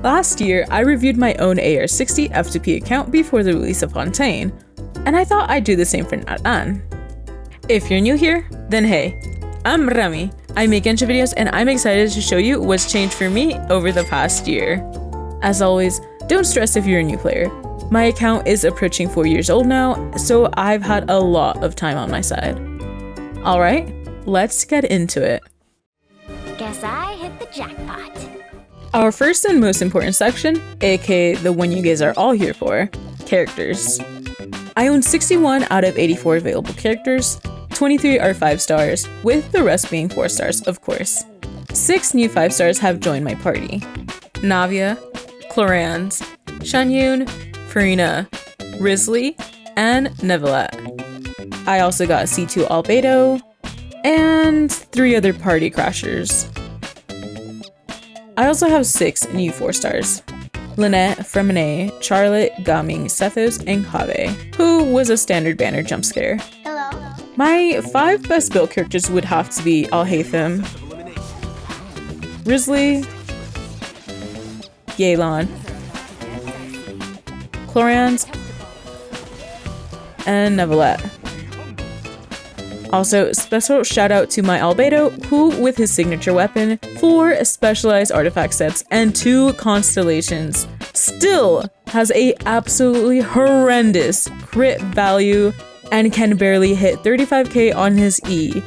Last year, I reviewed my own AR60 F2P account before the release of Fontaine, and I thought I'd do the same for Natlan. If you're new here, then hey, I'm Rami. I make Genshin videos and I'm excited to show you what's changed for me over the past year. As always, don't stress if you're a new player. My account is approaching 4 years old now, so I've had a lot of time on my side. Alright, let's get into it. Guess I hit the jackpot. Our first and most important section, aka the one you guys are all here for, characters. I own 61 out of 84 available characters, 23 are 5 stars, with the rest being 4 stars, of course. 6 new 5 stars have joined my party. Navia, Clorans, Shanyun, Farina, Risley, and Nevelet. I also got C2 Albedo, and 3 other party crashers. I also have 6 new 4 stars. Lynette, Fremine, Charlotte, Gaming, Sethos, and Kave, who was a standard banner jump scare. Hello. My 5 best built characters would have to be Alhaitham, Risley, Yelan, Clorans, and Nevelet. Also, special shout out to my Albedo, who with his signature weapon, 4 specialized artifact sets, and 2 constellations, still has a absolutely horrendous crit value and can barely hit 35k on his E.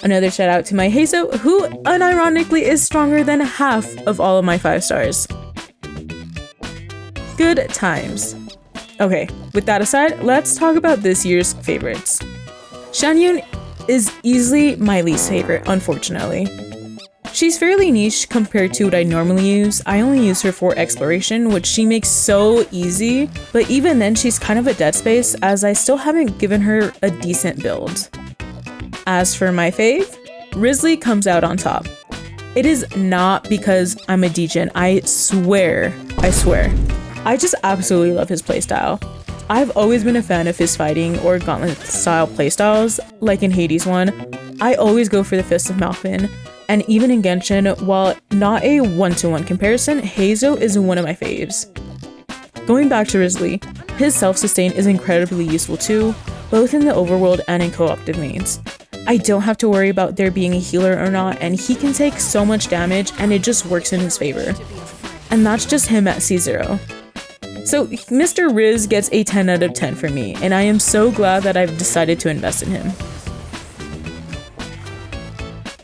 Another shout out to my Hazo, who unironically is stronger than half of all of my 5 stars. Good times. Okay, with that aside, let's talk about this year's favorites. Shanyun is easily my least favorite, unfortunately. She's fairly niche compared to what I normally use. I only use her for exploration, which she makes so easy, but even then she's kind of a dead space as I still haven't given her a decent build. As for my fave, Risley comes out on top. It is not because I'm a degen, I swear. I just absolutely love his playstyle. I've always been a fan of his fighting or gauntlet style playstyles, like in Hades 1. I always go for the Fist of Malphine, and even in Genshin, while not a one-to-one comparison, Hazo is one of my faves. Going back to Risley, his self-sustain is incredibly useful too, both in the overworld and in co-optive mains. I don't have to worry about there being a healer or not, and he can take so much damage and it just works in his favor. And that's just him at C0. So Mr. Riz gets a 10 out of 10 for me, and I am so glad that I've decided to invest in him.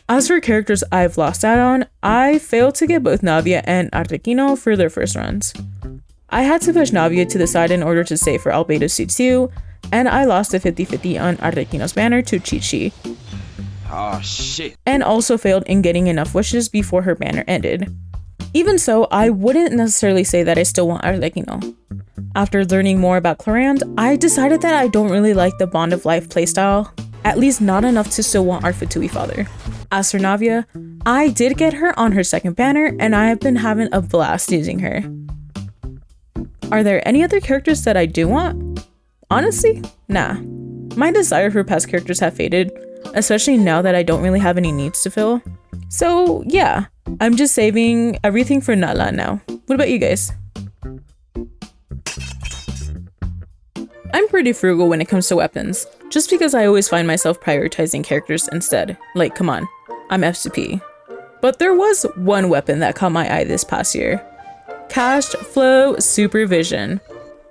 As for characters I've lost out on, I failed to get both Navia and Arlecchino for their first runs. I had to push Navia to the side in order to save for Albedo C2, and I lost a 50-50 on Arlecchino's banner to Chi-Chi. Oh shit. And also failed in getting enough wishes before her banner ended. Even so, I wouldn't necessarily say that I still want Arlecchino. After learning more about Clorand, I decided that I don't really like the Bond of Life playstyle, at least not enough to still want our Fatui father. As for Navia, I did get her on her second banner, and I have been having a blast using her. Are there any other characters that I do want? Honestly, nah. My desire for past characters have faded, especially now that I don't really have any needs to fill. So yeah, I'm just saving everything for Natlan now. What about you guys? I'm pretty frugal when it comes to weapons, just because I always find myself prioritizing characters instead. Like, come on, I'm F2P. But there was one weapon that caught my eye this past year. Cashflow Supervision.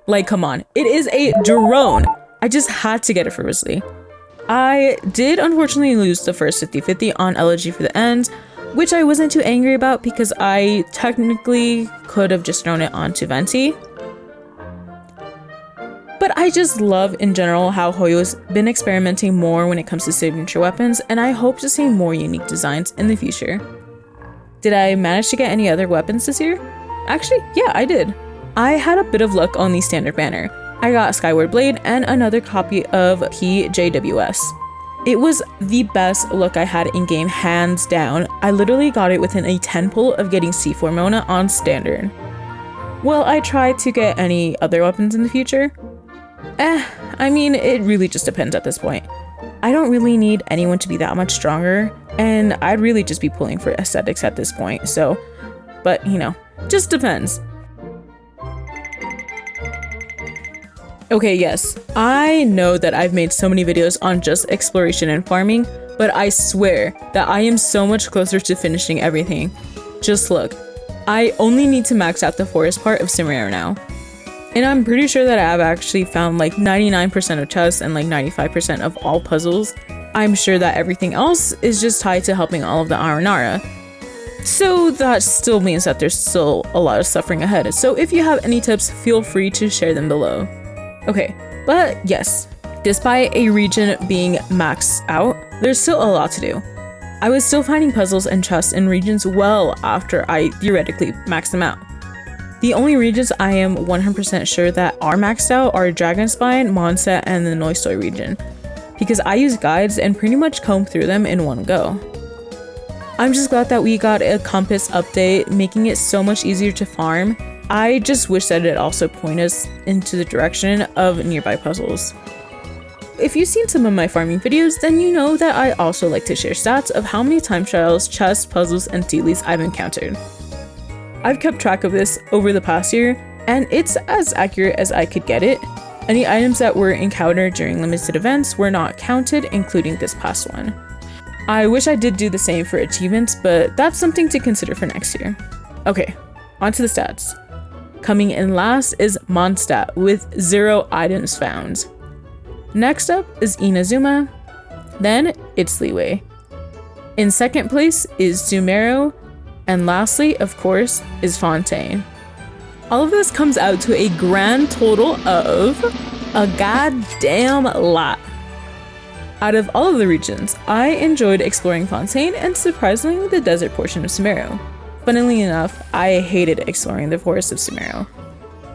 Like, come on, it is a drone. I just had to get it for Risley. I did unfortunately lose the first 50-50 on Elegy for the End, which I wasn't too angry about because I technically could have just thrown it onto Venti. But I just love in general how Hoyo's been experimenting more when it comes to signature weapons, and I hope to see more unique designs in the future. Did I manage to get any other weapons this year? Actually, yeah, I did. I had a bit of luck on the standard banner. I got Skyward Blade and another copy of PJWS. It was the best look I had in game, hands down. I literally got it within a 10 pull of getting C4 Mona on standard. Will I try to get any other weapons in the future? I mean, it really just depends at this point. I don't really need anyone to be that much stronger, and I'd really just be pulling for aesthetics at this point, so, but you know, Just depends. Okay, yes, I know that I've made so many videos on just exploration and farming, but I swear that I am so much closer to finishing everything. Just look, I only need to max out the forest part of Cimmerian now. And I'm pretty sure that I've actually found like 99% of chests and like 95% of all puzzles. I'm sure that everything else is just tied to helping all of the Aranara. So that still means that there's still a lot of suffering ahead. So if you have any tips, feel free to share them below. Okay, but yes, despite a region being maxed out, there's still a lot to do. I was still finding puzzles and chests in regions well after I theoretically maxed them out. The only regions I am 100% sure that are maxed out are Dragonspine, Mondstadt, and the Noistoy region, because I use guides and pretty much comb through them in one go. I'm just glad that we got a compass update, making it so much easier to farm. I just wish that it also pointed us into the direction of nearby puzzles. If you've seen some of my farming videos, then you know that I also like to share stats of how many time trials, chests, puzzles, and dailies I've encountered. I've kept track of this over the past year, and it's as accurate as I could get it. Any items that were encountered during limited events were not counted, including this past one. I wish I did do the same for achievements, but that's something to consider for next year. Okay, onto the stats. Coming in last is Mondstadt with 0 items found. Next up is Inazuma, then it's Liyue. In second place is Sumeru, and lastly, of course, is Fontaine. All of this comes out to a grand total of a goddamn lot. Out of all of the regions, I enjoyed exploring Fontaine and surprisingly the desert portion of Sumeru. Funnily enough, I hated exploring the forest of Sumeru.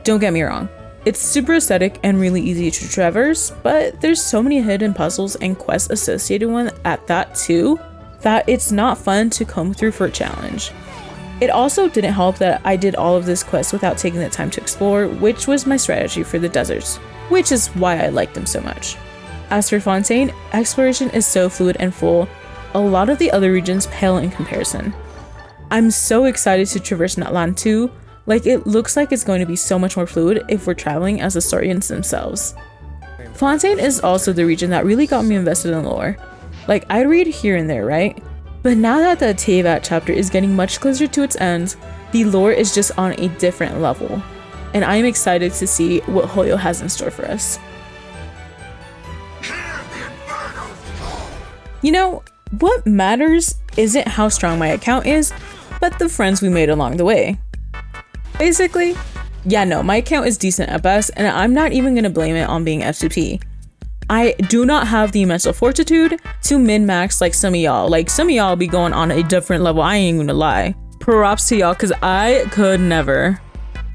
Don't get me wrong, it's super aesthetic and really easy to traverse, but there's so many hidden puzzles and quests associated with at that too, that it's not fun to comb through for a challenge. It also didn't help that I did all of this quest without taking the time to explore, which was my strategy for the deserts, which is why I liked them so much. As for Fontaine, exploration is so fluid and full, a lot of the other regions pale in comparison. I'm so excited to traverse Natlan too, like it looks like it's going to be so much more fluid if we're traveling as the Saurians themselves. Fontaine is also the region that really got me invested in lore. Like I'd read here and there, right? But now that the Teyvat chapter is getting much closer to its end, the lore is just on a different level. And I'm excited to see what Hoyo has in store for us. You know, what matters isn't how strong my account is, but the friends we made along the way. Basically, yeah, no, my account is decent at best, and I'm not even gonna blame it on being F2P. I do not have the mental fortitude to min-max like some of y'all. Like some of y'all be going on a different level, I ain't gonna lie. Props to y'all, cause I could never.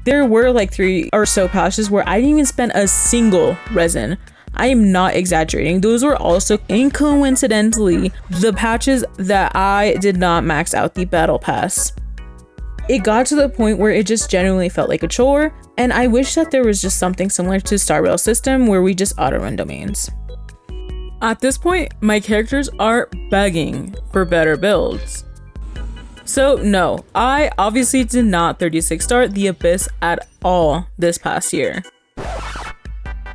There were like 3 or so patches where I didn't even spend a single resin. I am not exaggerating. Those were also coincidentally the patches that I did not max out the battle pass. It got to the point where it just genuinely felt like a chore, and I wish that there was just something similar to Star Rail system where we just auto-run domains. At this point, my characters are begging for better builds. So no, I obviously did not 36 star the Abyss at all this past year.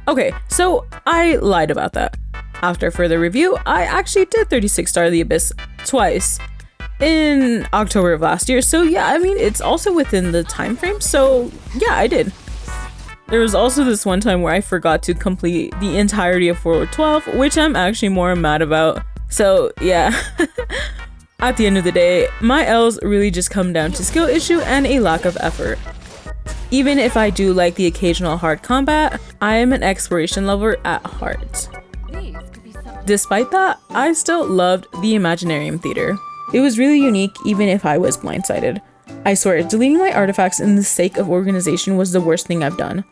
Okay, so I lied about that. After further review, I actually did 36 star the Abyss twice in October of last year. So yeah, I mean, it's also within the time frame. So yeah, I did. There was also this one time where I forgot to complete the entirety of Forward 12, which I'm actually more mad about. So yeah, at the end of the day, my L's really just come down to skill issue and a lack of effort. Even if I do like the occasional hard combat, I am an exploration lover at heart. Despite that, I still loved the Imaginarium theater. It was really unique even if I was blindsided. I swear, deleting my artifacts in the sake of organization was the worst thing I've done.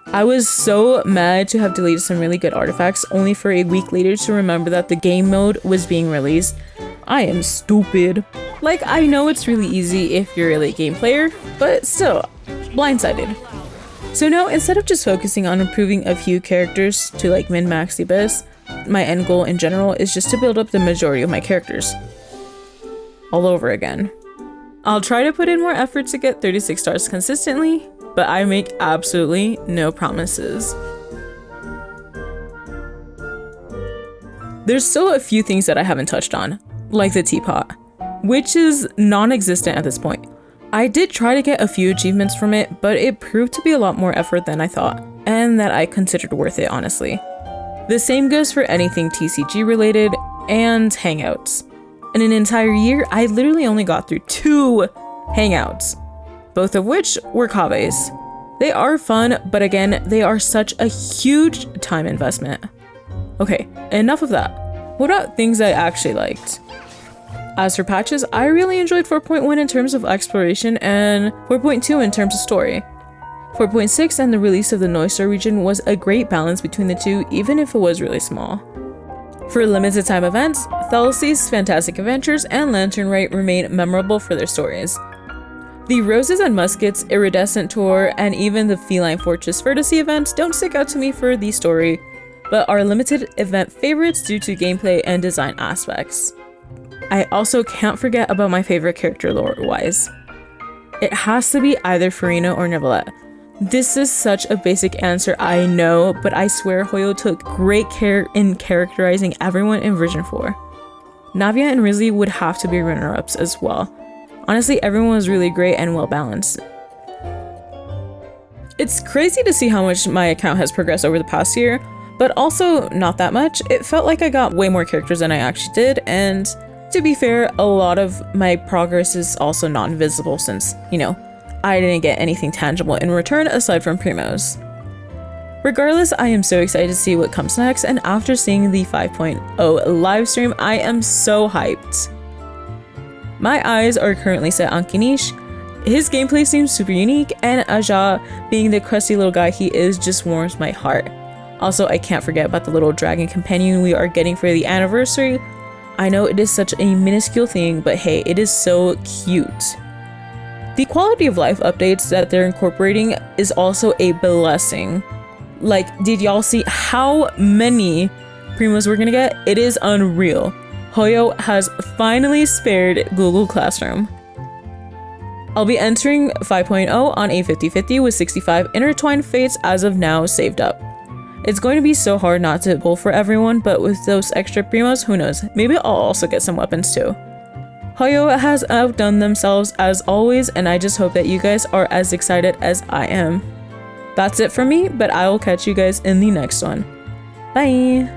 I was so mad to have deleted some really good artifacts only for a week later to remember that the game mode was being released. I am stupid. Like, I know it's really easy if you're a late game player, but still, blindsided. So now, instead of just focusing on improving a few characters to like min-max the Abyss, my end goal in general is just to build up the majority of my characters. All over again. I'll try to put in more effort to get 36 stars consistently, but I make absolutely no promises. There's still a few things that I haven't touched on, like the teapot, which is non-existent at this point. I did try to get a few achievements from it, but it proved to be a lot more effort than I thought, and that I considered worth it, honestly. The same goes for anything TCG related and hangouts. In an entire year, I literally only got through 2 hangouts, both of which were kaves. They are fun, but again, they are such a huge time investment. Okay, enough of that. What about things I actually liked? As for patches, I really enjoyed 4.1 in terms of exploration and 4.2 in terms of story. 4.6 and the release of the Noistar region was a great balance between the two, even if it was really small. For limited time events, Thales's Fantastic Adventures and Lantern Rite remain memorable for their stories. The Roses and Muskets, Iridescent Tour, and even the Feline Fortress Vertice events don't stick out to me for the story, but are limited event favorites due to gameplay and design aspects. I also can't forget about my favorite character lore-wise. It has to be either Farina or Neuvillette. This is such a basic answer, I know, but I swear Hoyo took great care in characterizing everyone in version 4. Navia and Rizli would have to be runner-ups as well. Honestly, everyone was really great and well balanced. It's crazy to see how much my account has progressed over the past year, but also not that much. It felt like I got way more characters than I actually did, and to be fair, a lot of my progress is also non-visible since, I didn't get anything tangible in return aside from primos. Regardless, I am so excited to see what comes next, and after seeing the 5.0 livestream, I am so hyped. My eyes are currently set on Kinish. His gameplay seems super unique, and Aja, being the crusty little guy he is, just warms my heart. Also, I can't forget about the little dragon companion we are getting for the anniversary. I know it is such a minuscule thing, but hey, it is so cute. The quality of life updates that they're incorporating is also a blessing. Like, did y'all see how many primos we're gonna get? It is unreal. Hoyo has finally spared Google Classroom. I'll be entering 5.0 on a 50-50 with 65 intertwined fates as of now saved up. It's going to be so hard not to pull for everyone, but with those extra primos, who knows? Maybe I'll also get some weapons too. Hoyo has outdone themselves as always, and I just hope that you guys are as excited as I am. That's it for me, but I will catch you guys in the next one. Bye!